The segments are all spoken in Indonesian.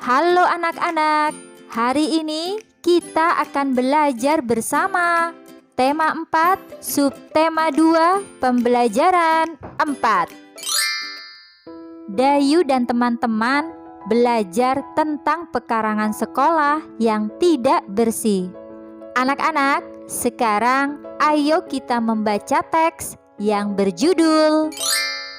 Halo anak-anak, hari ini kita akan belajar bersama. Tema 4, subtema 2, pembelajaran 4. Dayu dan teman-teman belajar tentang pekarangan sekolah yang tidak bersih. Anak-anak, sekarang ayo kita membaca teks yang berjudul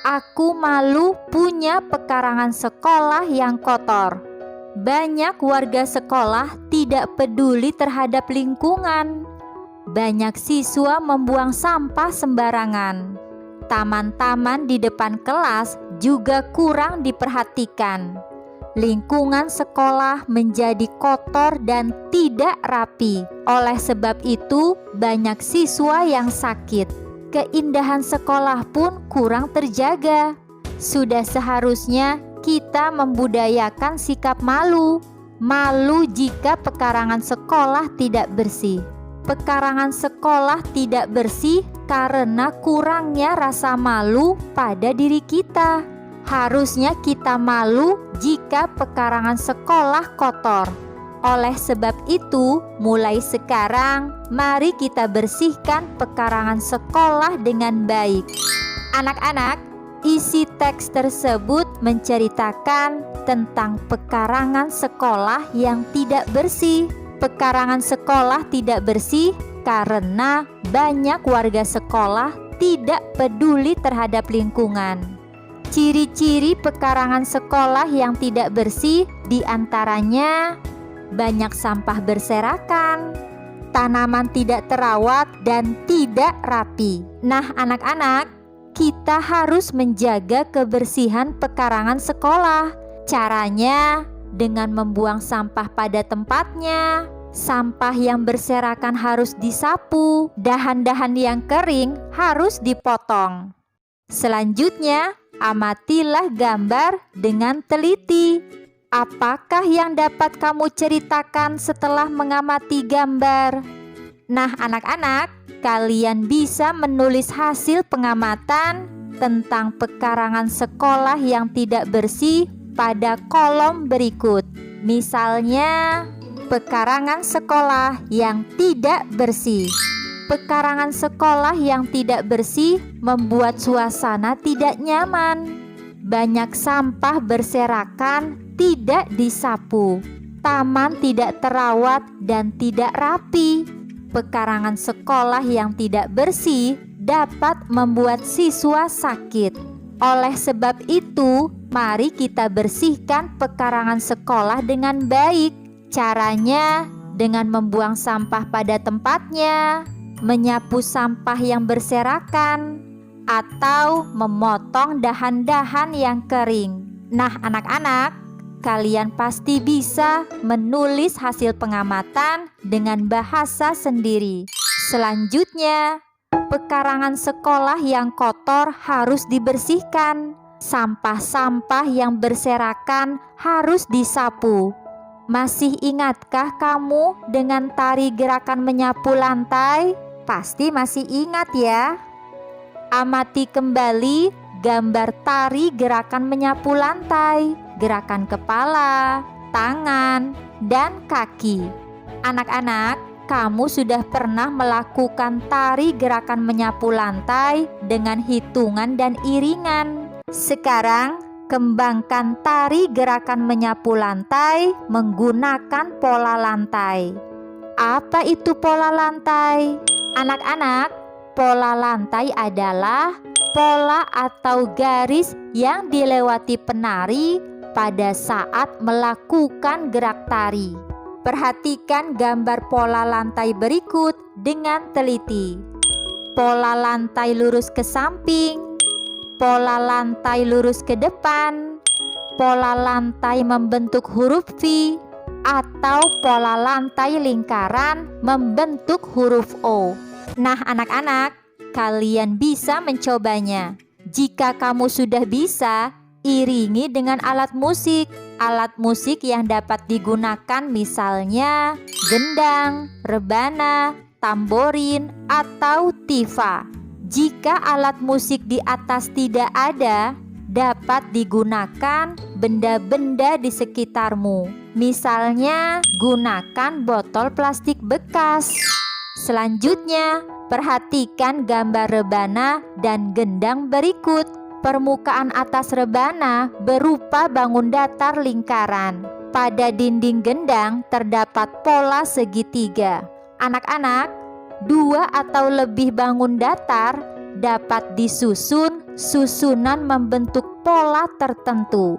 Aku malu punya pekarangan sekolah yang kotor. Banyak warga sekolah tidak peduli terhadap lingkungan. Banyak siswa membuang sampah sembarangan. Taman-taman di depan kelas juga kurang diperhatikan. Lingkungan sekolah menjadi kotor dan tidak rapi. Oleh sebab itu, banyak siswa yang sakit. Keindahan sekolah pun kurang terjaga. Sudah seharusnya kita membudayakan sikap malu. Malu jika pekarangan sekolah tidak bersih. Pekarangan sekolah tidak bersih karena kurangnya rasa malu pada diri kita. Harusnya kita malu jika pekarangan sekolah kotor. Oleh sebab itu, mulai sekarang, mari kita bersihkan pekarangan sekolah dengan baik. Anak-anak, isi teks tersebut menceritakan tentang pekarangan sekolah yang tidak bersih. Pekarangan sekolah tidak bersih karena banyak warga sekolah tidak peduli terhadap lingkungan. Ciri-ciri pekarangan sekolah yang tidak bersih diantaranya banyak sampah berserakan, tanaman tidak terawat dan tidak rapi. Nah, anak-anak, kita harus menjaga kebersihan pekarangan sekolah. Caranya dengan membuang sampah pada tempatnya. Sampah yang berserakan harus disapu, dahan-dahan yang kering harus dipotong. Selanjutnya, amatilah gambar dengan teliti. Apakah yang dapat kamu ceritakan setelah mengamati gambar? Nah, anak-anak, kalian bisa menulis hasil pengamatan tentang pekarangan sekolah yang tidak bersih pada kolom berikut. Misalnya, pekarangan sekolah yang tidak bersih. Pekarangan sekolah yang tidak bersih membuat suasana tidak nyaman. Banyak sampah berserakan, tidak disapu. Taman tidak terawat dan tidak rapi. Pekarangan sekolah yang tidak bersih dapat membuat siswa sakit. Oleh sebab itu, mari kita bersihkan pekarangan sekolah dengan baik. Caranya dengan membuang sampah pada tempatnya, menyapu sampah yang berserakan, atau memotong dahan-dahan yang kering. Nah, anak-anak, kalian pasti bisa menulis hasil pengamatan dengan bahasa sendiri. Selanjutnya, pekarangan sekolah yang kotor harus dibersihkan. Sampah-sampah yang berserakan harus disapu. Masih ingatkah kamu dengan tari gerakan menyapu lantai? Pasti masih ingat ya. Amati kembali gambar tari gerakan menyapu lantai, gerakan kepala, tangan, dan kaki. Anak-anak, kamu sudah pernah melakukan tari gerakan menyapu lantai dengan hitungan dan iringan. Sekarang, kembangkan tari gerakan menyapu lantai menggunakan pola lantai. Apa itu pola lantai? Anak-anak, pola lantai adalah pola atau garis yang dilewati penari pada saat melakukan gerak tari. Perhatikan gambar pola lantai berikut dengan teliti. Pola lantai lurus ke samping, pola lantai lurus ke depan, pola lantai membentuk huruf V, atau pola lantai lingkaran membentuk huruf O. Nah, anak-anak, kalian bisa mencobanya. Jika kamu sudah bisa, iringi dengan alat musik. Alat musik yang dapat digunakan misalnya gendang, rebana, tamborin, atau tifa. Jika alat musik di atas tidak ada, dapat digunakan benda-benda di sekitarmu. Misalnya, gunakan botol plastik bekas. Selanjutnya, perhatikan gambar rebana dan gendang berikut. Permukaan atas rebana berupa bangun datar lingkaran. Pada dinding gendang terdapat pola segitiga. Anak-anak, 2 atau lebih bangun datar dapat disusun susunan membentuk pola tertentu.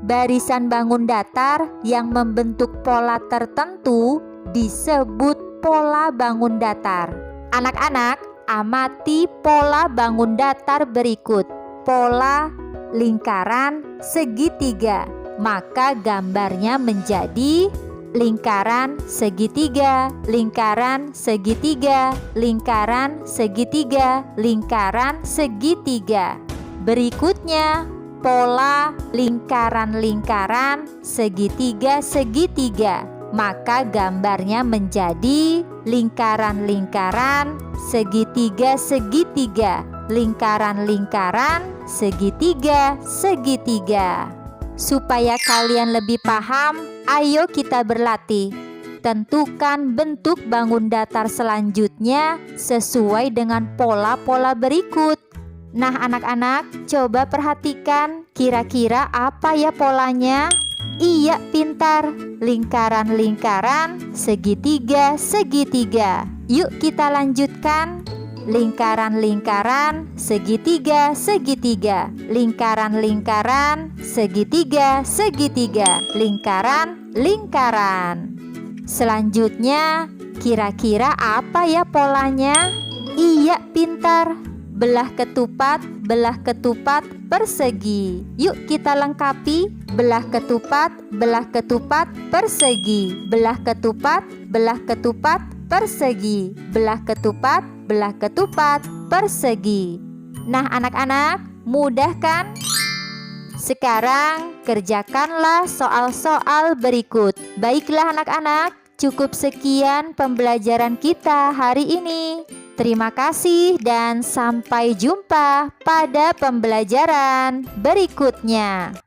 Barisan bangun datar yang membentuk pola tertentu disebut pola bangun datar. Anak-anak, amati pola bangun datar berikut. Pola lingkaran segitiga, maka gambarnya menjadi lingkaran segitiga, lingkaran segitiga, lingkaran segitiga, lingkaran segitiga. Berikutnya, pola lingkaran-lingkaran segitiga-segitiga, maka gambarnya menjadi lingkaran-lingkaran segitiga-segitiga, lingkaran-lingkaran segitiga-segitiga. Supaya kalian lebih paham, ayo kita berlatih. Tentukan bentuk bangun datar selanjutnya sesuai dengan pola-pola berikut. Nah, anak-anak, coba perhatikan kira-kira apa ya polanya? Iya, pintar. Lingkaran-lingkaran segitiga-segitiga. Yuk kita lanjutkan. Lingkaran-lingkaran segitiga-segitiga, lingkaran-lingkaran segitiga-segitiga, lingkaran-lingkaran. Selanjutnya, kira-kira apa ya polanya? Iya, pintar. Belah ketupat persegi. Yuk kita lengkapi. Belah ketupat persegi. Belah ketupat persegi. Belah ketupat persegi. Nah, anak-anak, mudah kan? Sekarang kerjakanlah soal-soal berikut. Baiklah anak-anak, cukup sekian pembelajaran kita hari ini. Terima kasih dan sampai jumpa pada pembelajaran berikutnya.